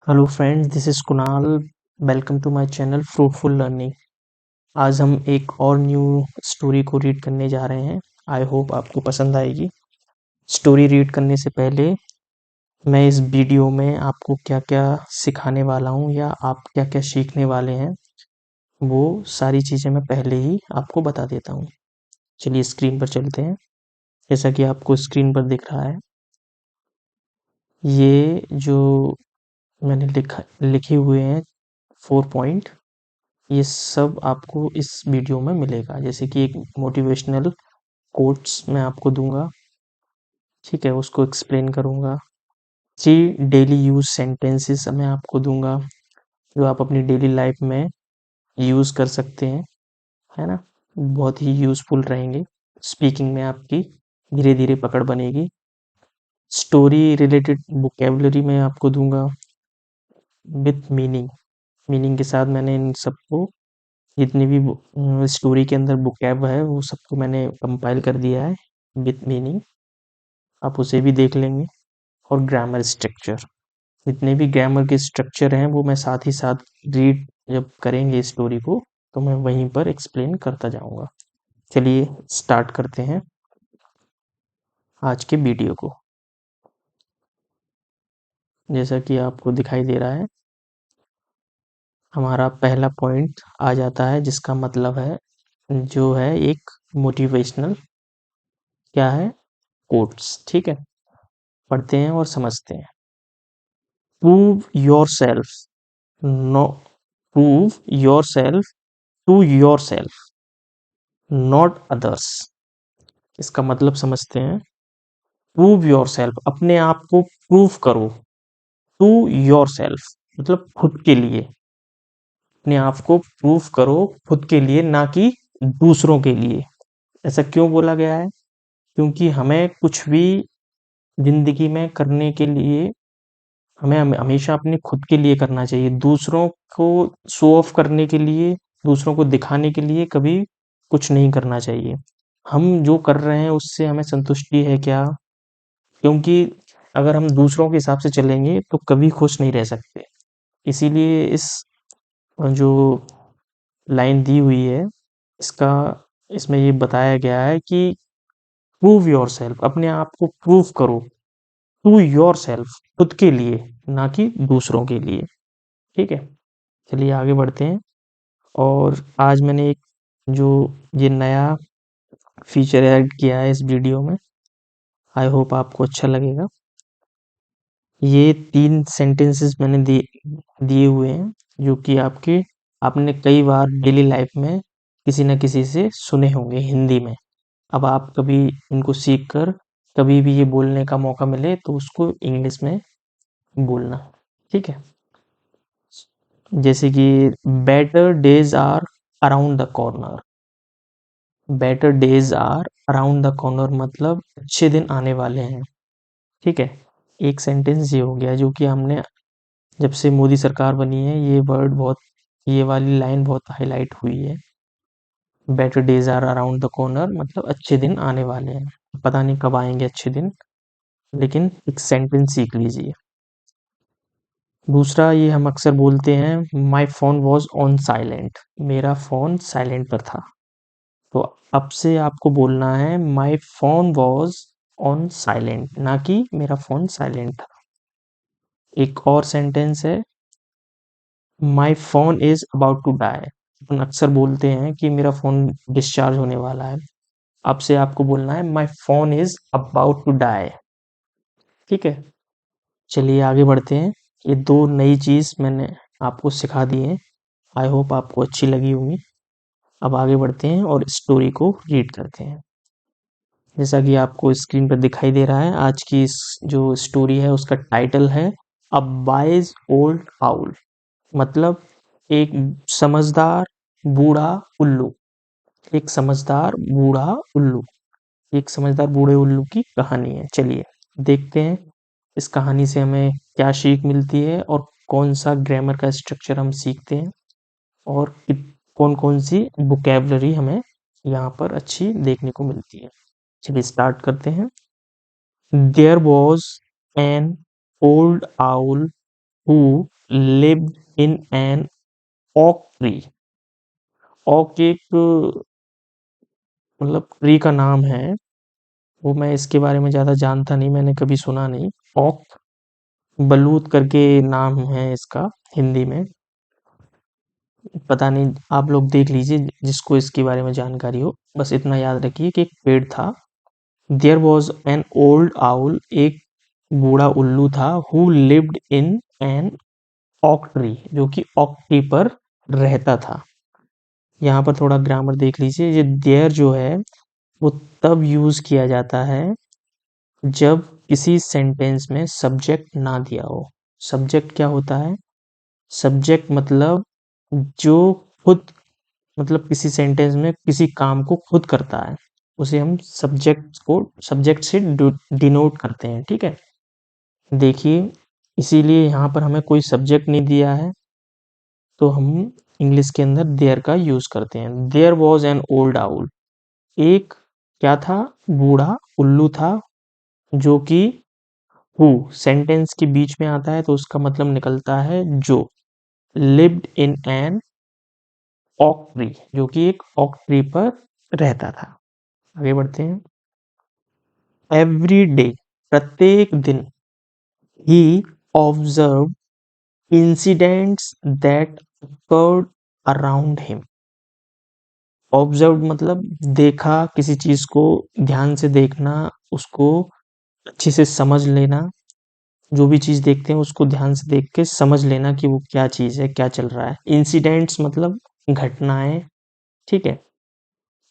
Hello friends, this is Kunal. Welcome to my channel fruitful learning. आज हम एक और न्यू स्टोरी को रीड करने जा रहे हैं। आई होप आपको पसंद आएगी। स्टोरी रीड करने से पहले मैं इस वीडियो में आपको क्या-क्या सिखाने वाला हूँ या आप क्या-क्या सीखने वाले हैं, वो सारी चीज़ें मैं पहले ही आपको बता देता हूँ। चलिए स्क्रीन पर चलते हैं। जैसा कि आपको स्क्रीन पर दिख रहा है, ये जो मैंने लिखे हुए हैं 4 पॉइंट, ये सब आपको इस वीडियो में मिलेगा। जैसे कि एक मोटिवेशनल कोट्स मैं आपको दूंगा, ठीक है, उसको एक्सप्लेन करूंगा। 3 डेली यूज सेंटेंसेस मैं आपको दूंगा जो आप अपनी डेली लाइफ में यूज कर सकते हैं, है ना। बहुत ही यूजफुल रहेंगे। स्पीकिंग में आपकी धीरे धीरे पकड़ बनेगी। स्टोरी रिलेटेड वोकेबलरी मैं आपको दूंगा विथ मीनिंग। मीनिंग के साथ मैंने इन सबको, जितनी भी स्टोरी के अंदर वोकैब है, वो सबको मैंने कंपाइल कर दिया है विथ मीनिंग। आप उसे भी देख लेंगे। और ग्रामर स्ट्रक्चर, जितने भी ग्रामर के स्ट्रक्चर हैं वो मैं साथ ही साथ रीड जब करेंगे स्टोरी को, तो मैं वहीं पर एक्सप्लेन करता जाऊंगा। चलिए स्टार्ट करते हैं आज के वीडियो को। जैसा कि आपको दिखाई दे रहा है, हमारा पहला पॉइंट आ जाता है जिसका मतलब है, जो है एक मोटिवेशनल, क्या है, कोट्स। ठीक है, पढ़ते हैं और समझते हैं। Prove yourself, no, prove yourself to yourself, not others. इसका मतलब समझते हैं। प्रूव योर सेल्फ, अपने आप को प्रूव करो। टू योर सेल्फ मतलब खुद के लिए। अपने आप को प्रूव करो खुद के लिए, ना कि दूसरों के लिए। ऐसा क्यों बोला गया है? क्योंकि हमें कुछ भी जिंदगी में करने के लिए, हमें हमेशा अपने खुद के लिए करना चाहिए। दूसरों को शो ऑफ करने के लिए, दूसरों को दिखाने के लिए कभी कुछ नहीं करना चाहिए। हम जो कर रहे हैं उससे हमें संतुष्टि है क्या? क्योंकि अगर हम दूसरों के हिसाब से चलेंगे तो कभी खुश नहीं रह सकते। इसीलिए इस जो लाइन दी हुई है, इसका, इसमें ये बताया गया है कि प्रूव योरसेल्फ, अपने आप को प्रूव करो। टू योरसेल्फ, खुद के लिए, ना कि दूसरों के लिए। ठीक है, चलिए आगे बढ़ते हैं। और आज मैंने एक जो ये नया फीचर ऐड किया है इस वीडियो में, आई होप आपको अच्छा लगेगा। ये 3 सेंटेंसेस मैंने दिए हुए हैं, जो कि आपने कई बार डेली लाइफ में किसी न किसी से सुने होंगे हिंदी में। अब आप कभी इनको सीख कर कभी भी ये बोलने का मौका मिले तो उसको इंग्लिश में बोलना। ठीक है, जैसे कि better days are around the corner. Better days are around the corner मतलब अच्छे दिन आने वाले हैं। ठीक है, एक सेंटेंस ये हो गया जो कि हमने, जब से मोदी सरकार बनी है, ये वर्ड बहुत, ये वाली लाइन बहुत हाईलाइट हुई है। Better days are around the corner मतलब अच्छे दिन आने वाले हैं। पता नहीं कब आएंगे अच्छे दिन, लेकिन एक सेंटेंस सीख लीजिए। दूसरा, ये हम अक्सर बोलते हैं, my phone was on silent, मेरा फोन साइलेंट पर था। तो अब से आपको बोलना है my phone was on silent, ना कि मेरा फोन साइलेंट था। एक और सेंटेंस है, my phone is about to die. अपन अक्सर बोलते हैं कि मेरा फोन डिस्चार्ज होने वाला है। अब से आपको बोलना है my phone is about to die. ठीक है, चलिए आगे बढ़ते हैं। ये 2 नई चीज मैंने आपको सिखा दी है, आई होप आपको अच्छी लगी होंगी। अब आगे बढ़ते हैं और स्टोरी को रीड करते हैं। जैसा कि आपको स्क्रीन पर दिखाई दे रहा है, आज की इस जो स्टोरी है उसका टाइटल है अ वाइज ओल्ड आउल, मतलब एक समझदार बूढ़ा उल्लू। एक समझदार बूढ़ा उल्लू, एक समझदार बूढ़े उल्लू की कहानी है। चलिए देखते हैं इस कहानी से हमें क्या सीख मिलती है और कौन सा ग्रामर का स्ट्रक्चर हम सीखते हैं, और कौन कौन सी वोकेबलरी हमें यहाँ पर अच्छी देखने को मिलती है। चलिए स्टार्ट करते हैं। There was an old owl who lived in an oak tree. Oak एक मतलब ट्री का नाम है, वो मैं इसके बारे में ज़्यादा जानता नहीं, मैंने कभी सुना नहीं। ओक बलूत करके नाम है इसका हिंदी में, पता नहीं, आप लोग देख लीजिए जिसको इसके बारे में जानकारी हो। बस इतना याद रखिए कि एक पेड़ था। There was an old owl, एक बूढ़ा उल्लू था। Who lived in an oak tree, जो कि ओक ट्री पर रहता था। यहाँ पर थोड़ा ग्रामर देख लीजिए, ये देयर जो है वो तब यूज किया जाता है जब किसी सेंटेंस में सब्जेक्ट ना दिया हो। सब्जेक्ट क्या होता है? सब्जेक्ट मतलब जो खुद, मतलब किसी सेंटेंस में किसी काम को खुद करता है, उसे हम सब्जेक्ट से डिनोट करते हैं, ठीक है। देखिए, इसीलिए यहाँ पर हमें कोई सब्जेक्ट नहीं दिया है, तो हम इंग्लिश के अंदर देयर का यूज करते हैं। There was an old owl, एक क्या था? बूढ़ा उल्लू था, जो कि हु सेंटेंस के बीच में आता है तो उसका मतलब निकलता है जो। Lived in an oak tree, जो कि एक ओक ट्री पर रहता था। आगे बढ़ते हैं। एवरी डे, प्रत्येक दिन। He observe incidents that occurred around him. Observe मतलब देखा, किसी चीज को ध्यान से देखना, उसको अच्छे से समझ लेना। जो भी चीज देखते हैं उसको ध्यान से देख के समझ लेना कि वो क्या चीज है, क्या चल रहा है। इंसिडेंट्स मतलब घटनाएं, ठीक है।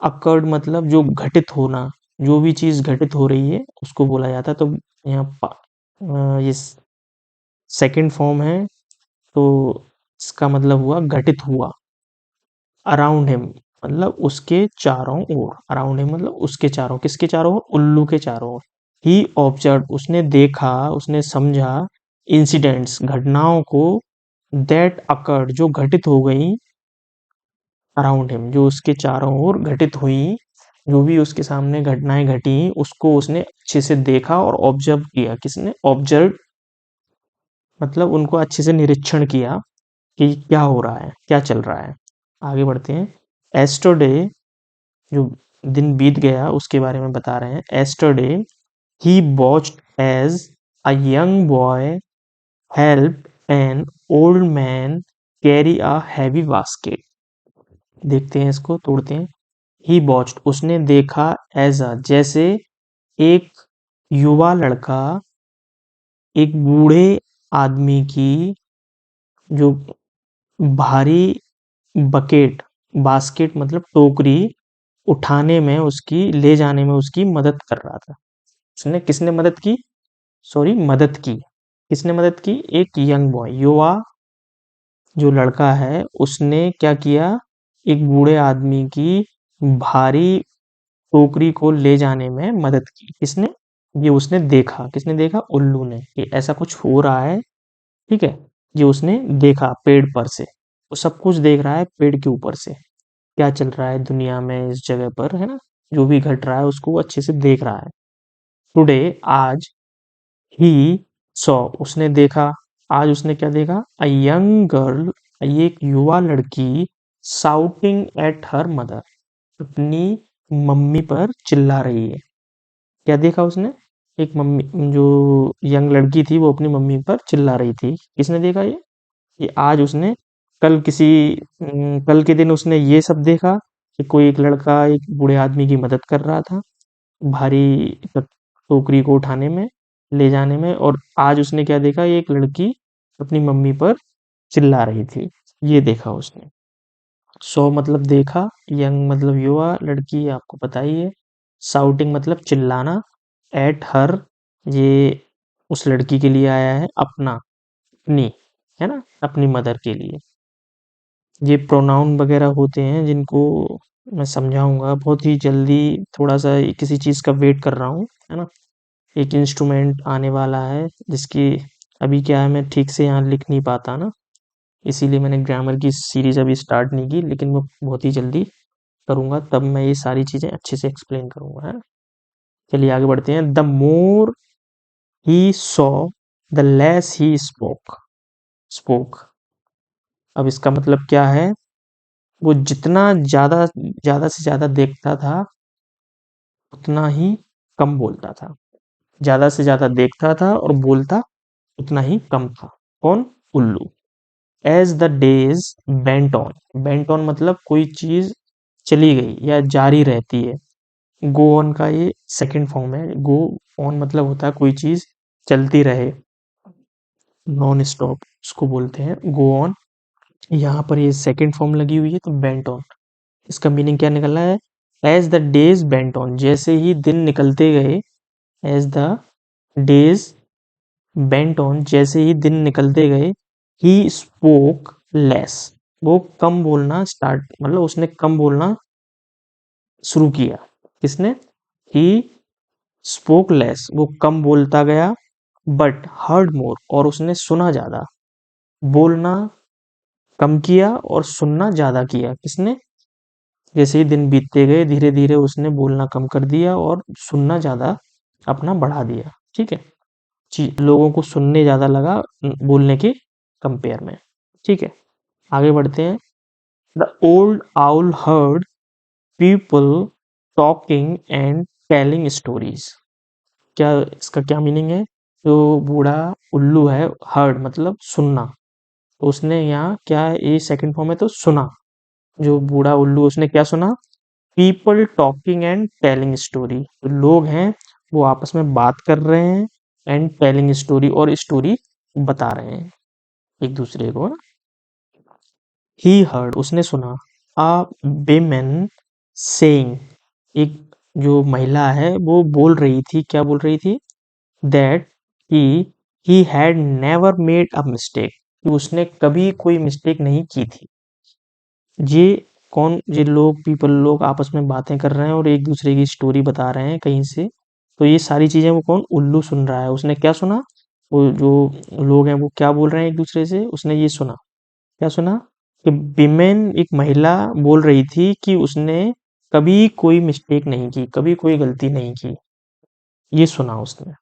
अकर्ड मतलब जो घटित होना, जो भी चीज घटित हो रही है उसको बोला जाता है। तो यहाँ ये सेकंड फॉर्म है, तो इसका मतलब हुआ घटित हुआ। अराउंड हिम मतलब उसके चारों ओर। अराउंड हिम मतलब उसके चारों, किसके चारों ओर? उल्लू के चारों ओर। ही ऑब्जर्व उसने देखा, उसने समझा। इंसिडेंट्स घटनाओं को। दैट अकर्ड जो घटित हो गई। अराउंड हिम जो उसके चारों ओर घटित हुई। जो भी उसके सामने घटनाएं घटी उसको उसने अच्छे से देखा और ऑब्जर्व किया। किसने? ऑब्जर्व मतलब उनको अच्छे से निरीक्षण किया कि क्या हो रहा है, क्या चल रहा है। आगे बढ़ते हैं। एस्टरडे जो दिन बीत गया उसके बारे में बता रहे हैं। Yesterday he watched as a young boy help an old man carry a heavy basket. देखते हैं, इसको तोड़ते हैं। ही वॉच्ड उसने देखा, एज अ जैसे, एक युवा लड़का एक बूढ़े आदमी की जो भारी बकेट, बास्केट मतलब टोकरी उठाने में, उसकी ले जाने में उसकी मदद कर रहा था। उसने किसने मदद की? सॉरी, मदद की। किसने मदद की? एक यंग बॉय, युवा जो लड़का है उसने क्या किया? एक बूढ़े आदमी की भारी टोकरी को ले जाने में मदद की। किसने? ये उसने देखा। किसने देखा? उल्लू ने, कि ऐसा कुछ हो रहा है, ठीक है। ये उसने देखा पेड़ पर से। वो सब कुछ देख रहा है पेड़ के ऊपर से, क्या चल रहा है दुनिया में, इस जगह पर, है ना। जो भी घट रहा है उसको वो अच्छे से देख रहा है। टुडे आज, ही सॉ उसने देखा। आज उसने क्या देखा? अ यंग गर्ल, एक युवा लड़की, साउटिंग एट हर मदर, अपनी मम्मी पर चिल्ला रही है। क्या देखा उसने? एक मम्मी, जो यंग लड़की थी वो अपनी मम्मी पर चिल्ला रही थी। किसने देखा ये आज उसने, कल के दिन उसने ये सब देखा कि कोई एक लड़का एक बूढ़े आदमी की मदद कर रहा था भारी टोकरी को उठाने में, ले जाने में। और आज उसने क्या देखा? ये एक लड़की अपनी मम्मी पर चिल्ला रही थी, ये देखा उसने। सो मतलब देखा, यंग मतलब युवा लड़की, आपको पता ही है। साउटिंग मतलब चिल्लाना। एट हर, ये उस लड़की के लिए आया है, अपना, अपनी, है ना, अपनी मदर के लिए। ये प्रोनाउन वगैरह होते हैं जिनको मैं समझाऊंगा बहुत ही जल्दी। थोड़ा सा किसी चीज़ का वेट कर रहा हूँ, है ना। एक इंस्ट्रूमेंट आने वाला है जिसकी अभी क्या है, मैं ठीक से यहाँ लिख नहीं पाता ना, इसीलिए मैंने ग्रामर की सीरीज अभी स्टार्ट नहीं की, लेकिन वो बहुत ही जल्दी करूंगा, तब मैं ये सारी चीज़ें अच्छे से एक्सप्लेन करूंगा, है ना। चलिए आगे बढ़ते हैं। The more he saw the less he spoke. Spoke. अब इसका मतलब क्या है, वो जितना ज़्यादा ज़्यादा से ज़्यादा देखता था उतना ही कम बोलता था। ज़्यादा से ज़्यादा देखता था और बोलता उतना ही कम था। कौन? उल्लू। As the days went on, went on मतलब कोई चीज चली गई या जारी रहती है। गो ऑन का ये सेकंड फॉर्म है। गो ऑन मतलब होता है कोई चीज चलती रहे, नॉन स्टॉप, उसको बोलते हैं गो ऑन। यहाँ पर ये सेकंड फॉर्म लगी हुई है तो बेंट ऑन। इसका मीनिंग क्या निकला है? As the days went on, जैसे ही दिन निकलते गए। As the days went on, जैसे ही दिन निकलते गए। ही स्पोक लेस, वो कम बोलना स्टार्ट, मतलब उसने कम बोलना शुरू किया। किसने? ही स्पोक लेस, वो कम बोलता गया। बट हर्ड मोर, और उसने सुना ज्यादा। बोलना कम किया और सुनना ज्यादा किया। किसने? जैसे ही दिन बीतते गए धीरे धीरे उसने बोलना कम कर दिया और सुनना ज्यादा अपना बढ़ा दिया। ठीक है, लोगों को सुनने ज्यादा लगा बोलने के कंपेयर में। ठीक है, आगे बढ़ते हैं। The old owl heard people talking and telling stories. क्या इसका क्या मीनिंग है? जो बूढ़ा उल्लू है, हर्ड मतलब सुनना, तो उसने यहाँ क्या है, ये सेकंड फॉर्म है तो सुना। जो बूढ़ा उल्लू उसने क्या सुना? People talking and telling story, तो लोग हैं वो आपस में बात कर रहे हैं, एंड टेलिंग स्टोरी, और स्टोरी बता रहे हैं एक दूसरे को। ही हर्ड उसने सुना। अ विमेन सेइंग, एक जो महिला है वो बोल रही थी, क्या बोल रही थी? That he he had never made a mistake, कि उसने कभी कोई मिस्टेक नहीं की थी। ये कौन? ये लोग पीपल, लोग आपस में बातें कर रहे हैं और एक दूसरे की स्टोरी बता रहे हैं कहीं से। तो ये सारी चीजें वो कौन? उल्लू सुन रहा है। उसने क्या सुना? वो जो लोग हैं वो क्या बोल रहे हैं एक दूसरे से, उसने ये सुना। क्या सुना? कि विमेन, एक महिला बोल रही थी कि उसने कभी कोई मिस्टेक नहीं की, कभी कोई गलती नहीं की। ये सुना उसने।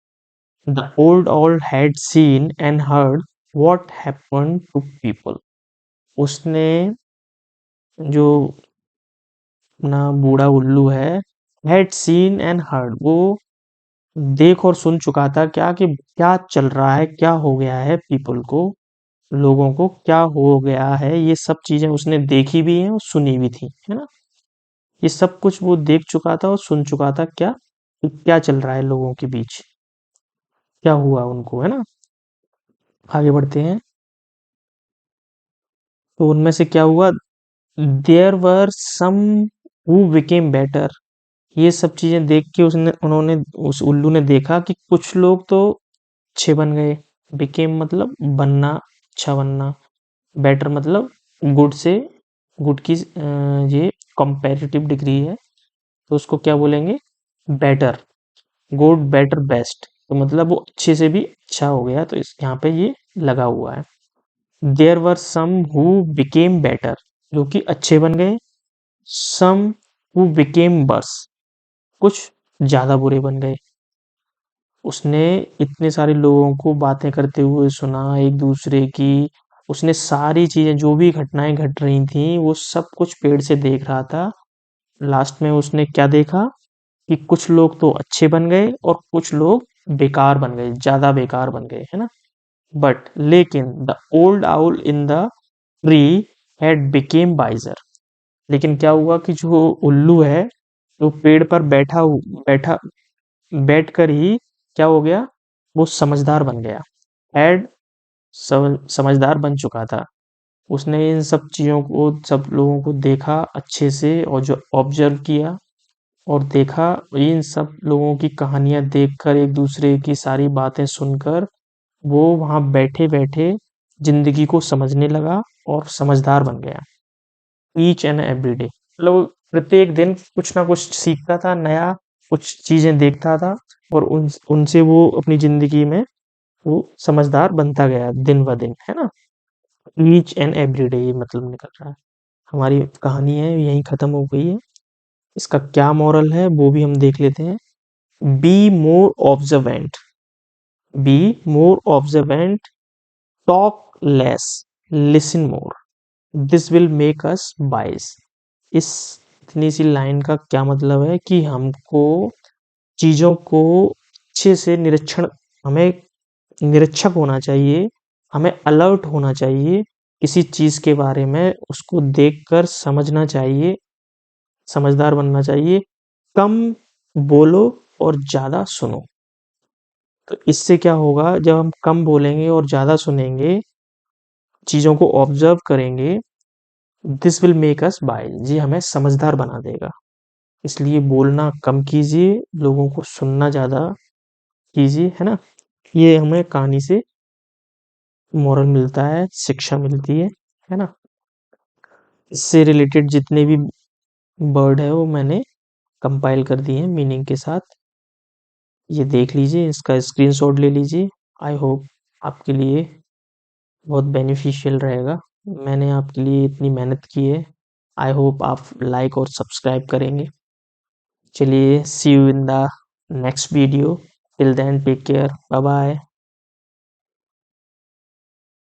The old owl had seen and heard what happened to people. उसने, जो अपना बूढ़ा उल्लू है, had seen and heard, वो देख और सुन चुका था क्या, कि क्या चल रहा है, क्या हो गया है पीपल को, लोगों को क्या हो गया है। ये सब चीजें उसने देखी भी हैं और सुनी भी थी, है ना। ये सब कुछ वो देख चुका था और सुन चुका था, क्या कि क्या चल रहा है लोगों के बीच, क्या हुआ उनको, है ना। आगे बढ़ते हैं। तो उनमें से क्या हुआ? There were some who became better. ये सब चीजें देख के उसने उन्होंने उस उल्लू ने देखा कि कुछ लोग तो अच्छे बन गए। बिकेम मतलब बनना, अच्छा बनना। बेटर मतलब गुड से, गुड की ये कंपैरेटिव डिग्री है, तो उसको क्या बोलेंगे? बेटर। गुड, बेटर, बेस्ट, तो मतलब वो अच्छे से भी अच्छा हो गया, तो इस यहाँ पे ये लगा हुआ है। There were some who became better, जो कि अच्छे बन गए। सम हु बिकेम वर्स, कुछ ज्यादा बुरे बन गए। उसने इतने सारे लोगों को बातें करते हुए सुना एक दूसरे की। उसने सारी चीजें, जो भी घटनाएं घट रही थी, वो सब कुछ पेड़ से देख रहा था। लास्ट में उसने क्या देखा? कि कुछ लोग तो अच्छे बन गए और कुछ लोग बेकार बन गए, ज्यादा बेकार बन गए, है ना। बट लेकिन the old owl in the tree had become wiser. लेकिन क्या हुआ कि जो उल्लू है, जो पेड़ पर बैठा बैठकर ही क्या हो गया? वो समझदार बन गया। हैड, समझदार बन चुका था। उसने इन सब चीजों को, सब लोगों को देखा अच्छे से, और जो ऑब्जर्व किया और देखा, इन सब लोगों की कहानियां देखकर, एक दूसरे की सारी बातें सुनकर, वो वहां बैठे बैठे जिंदगी को समझने लगा और समझदार बन गया। ईच एंड एवरी डे, मतलब वो प्रत्येक दिन कुछ ना कुछ सीखता था नया, कुछ चीजें देखता था, और उनसे वो अपनी जिंदगी में वो समझदार बनता गया दिन ब दिन, है ना। ईच एंड एवरी डे ये मतलब निकल रहा है। हमारी कहानी है यहीं खत्म हो गई है। इसका क्या मॉरल है वो भी हम देख लेते हैं। Be more observant, be more observant, talk less, listen more, this will make us wise. इस इतनी सी लाइन का क्या मतलब है कि हमको चीजों को अच्छे से हमें निरीक्षक होना चाहिए, हमें अलर्ट होना चाहिए, किसी चीज के बारे में उसको देखकर समझना चाहिए, समझदार बनना चाहिए। कम बोलो और ज्यादा सुनो। तो इससे क्या होगा, जब हम कम बोलेंगे और ज्यादा सुनेंगे, चीजों को ऑब्जर्व करेंगे, this will make us wise, ये हमें समझदार बना देगा। इसलिए बोलना कम कीजिए, लोगों को सुनना ज्यादा कीजिए, है ना। ये हमें कहानी से मोरल मिलता है, शिक्षा मिलती है ना। इससे रिलेटेड जितने भी वर्ड है वो मैंने कंपाइल कर दिए हैं मीनिंग के साथ। ये देख लीजिए, इसका स्क्रीनशॉट ले लीजिए। आई होप आपके लिए बहुत बेनिफिशियल रहेगा। मैंने आपके लिए इतनी मेहनत की है, आई होप आप लाइक और सब्सक्राइब करेंगे। चलिए, see you in the next video. Till then take care, bye bye.